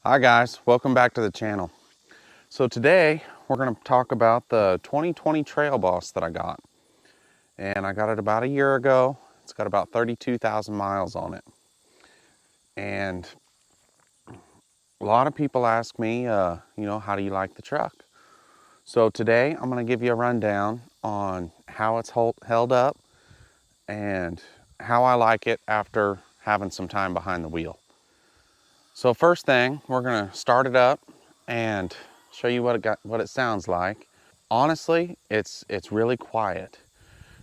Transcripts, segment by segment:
Hi guys, welcome back to the channel. So today we're going to talk about the 2020 Trail Boss that I got. And I got it about a year ago. It's got about 32,000 miles on it. And a lot of people ask me, how do you like the truck? So today I'm going to give you a rundown on how it's held up and how I like it after having some time behind the wheel. So first thing, we're going to start it up and show you what it sounds like. Honestly, it's really quiet.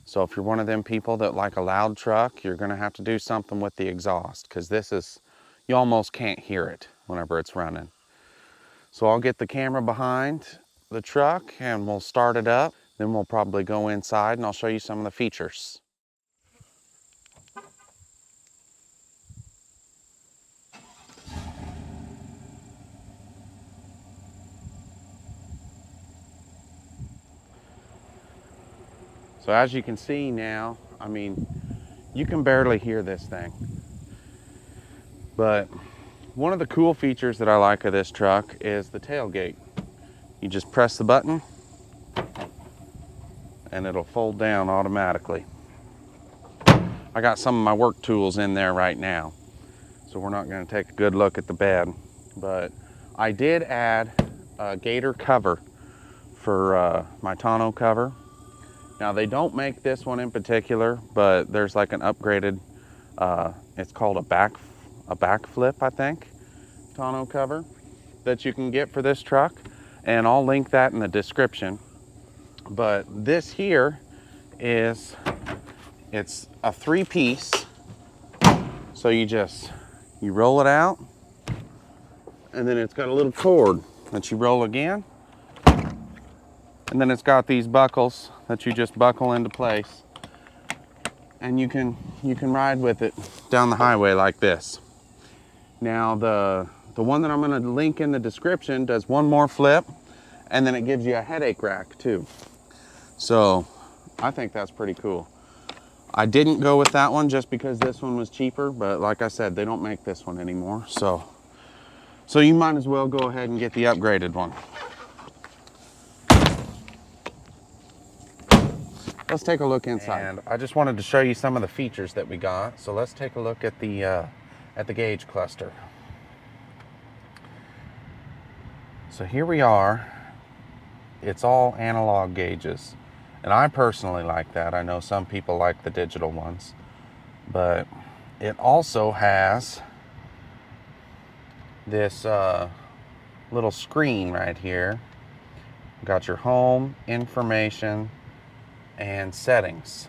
So if you're one of them people that like a loud truck, you're going to have to do something with the exhaust, because you almost can't hear it whenever it's running. So I'll get the camera behind the truck and we'll start it up. Then we'll probably go inside and I'll show you some of the features. So as you can see now, you can barely hear this thing. But one of the cool features that I like of this truck is the tailgate. You just press the button and it'll fold down automatically. I got some of my work tools in there right now, so we're not going to take a good look at the bed. But I did add a Gator cover for my tonneau cover. Now they don't make this one in particular, but there's like an upgraded, it's called a back flip, I think, tonneau cover that you can get for this truck, and I'll link that in the description. But this here it's a 3-piece. So you roll it out, and then it's got a little cord that you roll again, and then it's got these buckles that you just buckle into place, and you can ride with it down the highway like this. Now the one that I'm going to link in the description does one more flip, and then it gives you a headache rack too. So I think that's pretty cool. I didn't go with that one just because this one was cheaper, but like I said, they don't make this one anymore. So you might as well go ahead and get the upgraded one. Let's take a look inside. And I just wanted to show you some of the features that we got. So let's take a look at the gauge cluster. So here we are. It's all analog gauges. And I personally like that. I know some people like the digital ones. But it also has this little screen right here. Got your home, information, and settings.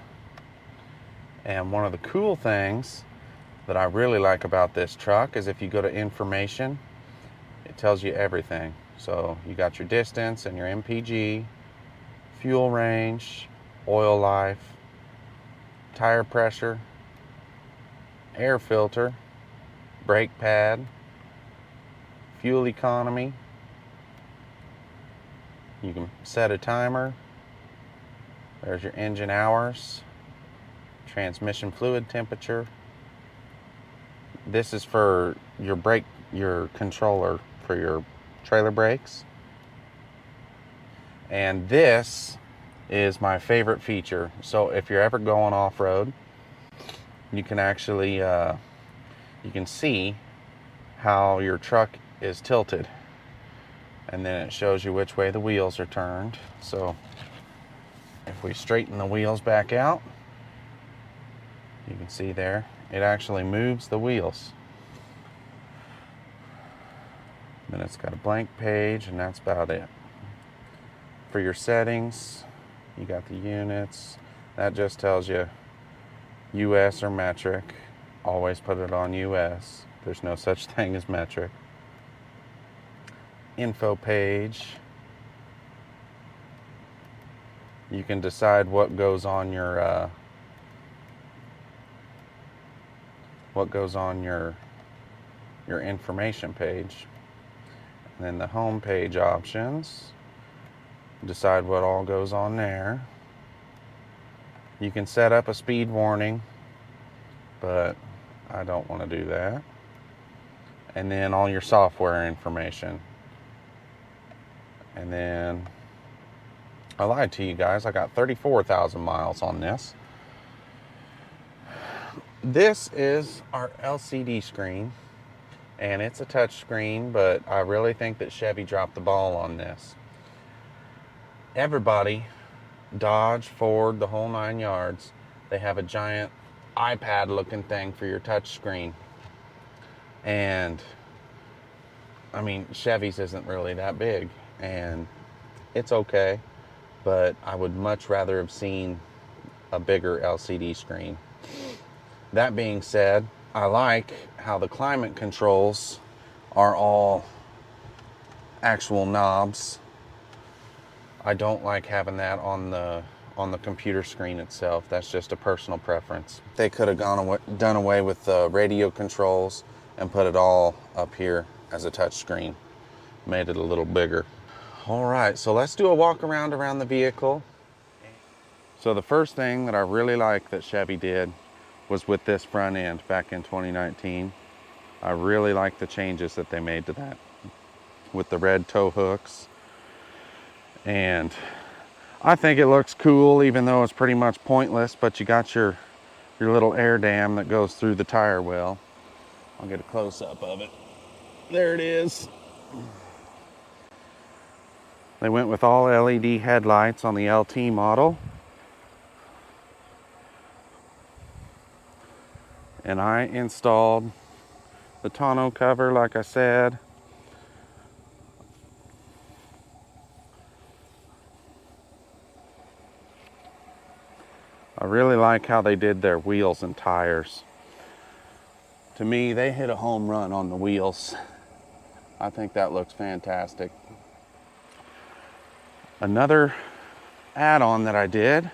And one of the cool things that I really like about this truck is if you go to information, it tells you everything. So you got your distance and your MPG, fuel range, oil life, tire pressure, air filter, brake pad, fuel economy. You can set a timer. There's your engine hours, transmission fluid temperature. This is for your controller for your trailer brakes. And this is my favorite feature. So if you're ever going off-road, you can actually you can see how your truck is tilted, and then it shows you which way the wheels are turned. So if we straighten the wheels back out, you can see there it actually moves the wheels. Then it's got a blank page, and that's about it. For your settings, you got the units. That just tells you US or metric. Always put it on US. There's no such thing as metric. Info page. You can decide what goes on your information page. And then the home page options. Decide what all goes on there. You can set up a speed warning, but I don't want to do that. and then all your software information. And then I lied to you guys, I got 34,000 miles on this. This is our LCD screen, and it's a touch screen, but I really think that Chevy dropped the ball on this. Everybody, Dodge, Ford, the whole 9 yards, they have a giant iPad looking thing for your touch screen. And I mean, Chevy's isn't really that big, and it's okay, but I would much rather have seen a bigger LCD screen. That being said, I like how the climate controls are all actual knobs. I don't like having that on the computer screen itself. That's just a personal preference. They could have done away with the radio controls and put it all up here as a touch screen. Made it a little bigger. All right, so let's do a walk around the vehicle. So the first thing that I really like that Chevy did was with this front end back in 2019. I really like the changes that they made to that with the red tow hooks. And I think it looks cool, even though it's pretty much pointless, but you got your little air dam that goes through the tire well. I'll get a close-up of it. There it is. They went with all LED headlights on the LT model. And I installed the tonneau cover, like I said. I really like how they did their wheels and tires. To me, they hit a home run on the wheels. I think that looks fantastic. Another add-on that I did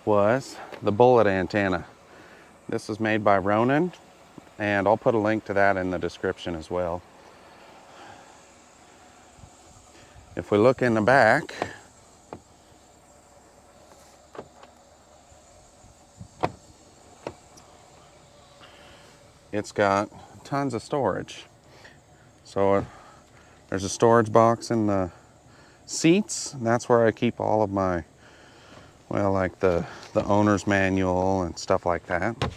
was the bullet antenna. This is made by Ronin, and I'll put a link to that in the description as well. If we look in the back, it's got tons of storage. So there's a storage box in the seats, and that's where I keep all of my, well, like the owner's manual and stuff like that.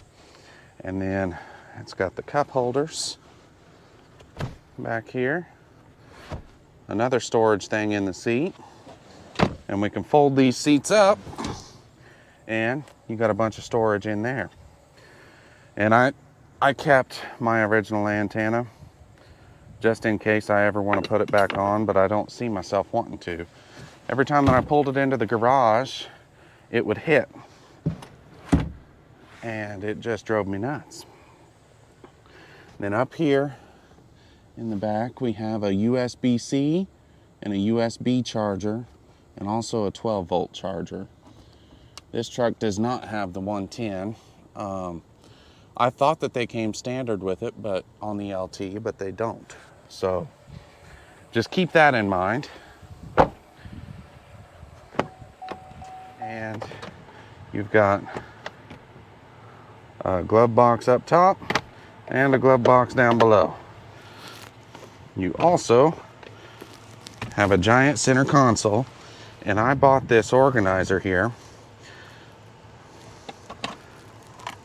And then it's got the cup holders back here. Another storage thing in the seat. And we can fold these seats up, and you got a bunch of storage in there. And I kept my original antenna just in case I ever want to put it back on, but I don't see myself wanting to. Every time that I pulled it into the garage, it would hit. And it just drove me nuts. Then up here in the back, we have a USB-C and a USB charger, and also a 12-volt charger. This truck does not have the 110. I thought that they came standard with it, but on the LT, but they don't. So just keep that in mind. And you've got a glove box up top and a glove box down below. You also have a giant center console, and I bought this organizer here.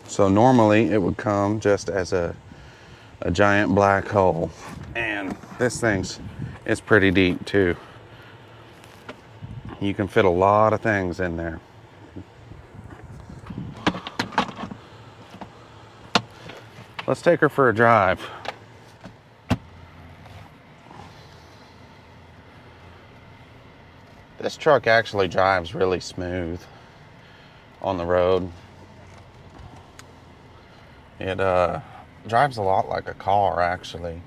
So normally it would come just as a giant black hole, and this thing's is pretty deep too. You can fit a lot of things in there. Let's take her for a drive. This truck actually drives really smooth on the road. It drives a lot like a car, actually.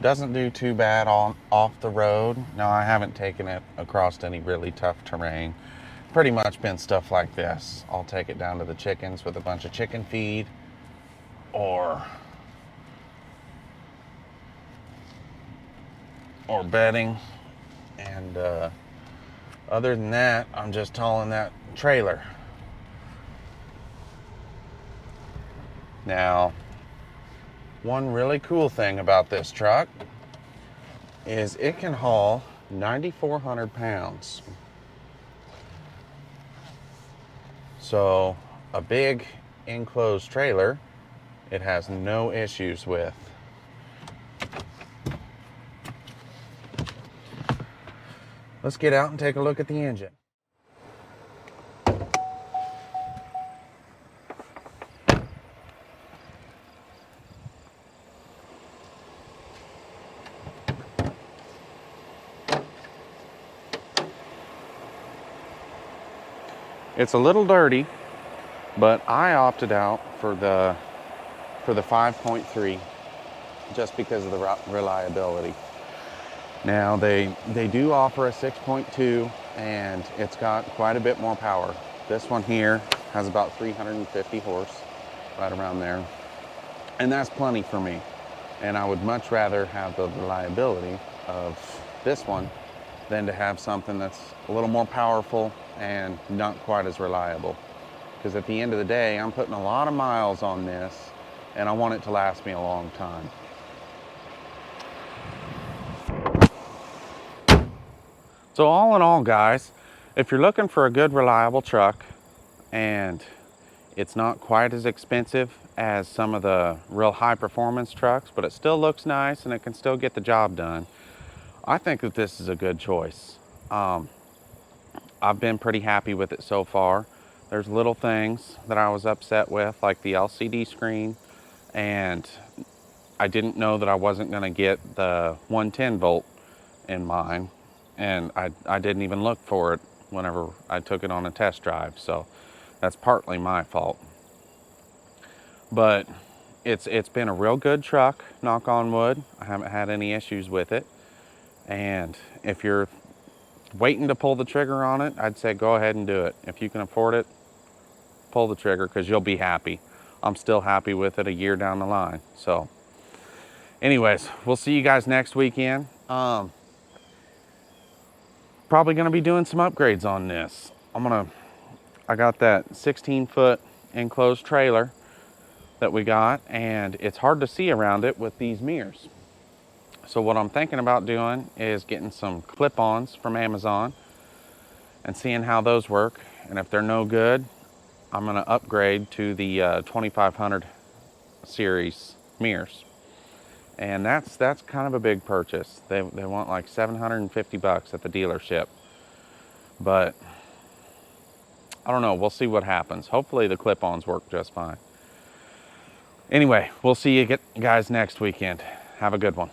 Doesn't do too bad off the road. No, I haven't taken it across any really tough terrain. Pretty much been stuff like this. I'll take it down to the chickens with a bunch of chicken feed, or bedding, and other than that, I'm just hauling that trailer. Now, One really cool thing about this truck is it can haul 9,400 pounds. So a big enclosed trailer, it has no issues with. Let's get out and take a look at the engine. It's a little dirty, but I opted out for the 5.3 just because of the reliability. Now they do offer a 6.2 and it's got quite a bit more power. This one here has about 350 horse, right around there. And that's plenty for me. And I would much rather have the reliability of this one than to have something that's a little more powerful and not quite as reliable. Because at the end of the day, I'm putting a lot of miles on this and I want it to last me a long time. So all in all, guys, if you're looking for a good, reliable truck and it's not quite as expensive as some of the real high performance trucks, but it still looks nice and it can still get the job done, I think that this is a good choice. I've been pretty happy with it so far. There's little things that I was upset with, like the LCD screen, and I didn't know that I wasn't gonna get the 110 volt in mine, and I didn't even look for it whenever I took it on a test drive, so that's partly my fault. But it's been a real good truck, knock on wood. I haven't had any issues with it. And if you're waiting to pull the trigger on it, I'd say go ahead and do it. If you can afford it, pull the trigger because you'll be happy. I'm still happy with it a year down the line. So anyways, we'll see you guys next weekend. Probably gonna be doing some upgrades on this. I got that 16-foot enclosed trailer that we got, and it's hard to see around it with these mirrors. So what I'm thinking about doing is getting some clip-ons from Amazon and seeing how those work. And if they're no good, I'm gonna upgrade to the 2500 series mirrors. And that's kind of a big purchase. They want like 750 bucks at the dealership. But I don't know, we'll see what happens. Hopefully the clip-ons work just fine. Anyway, we'll see you guys next weekend. Have a good one.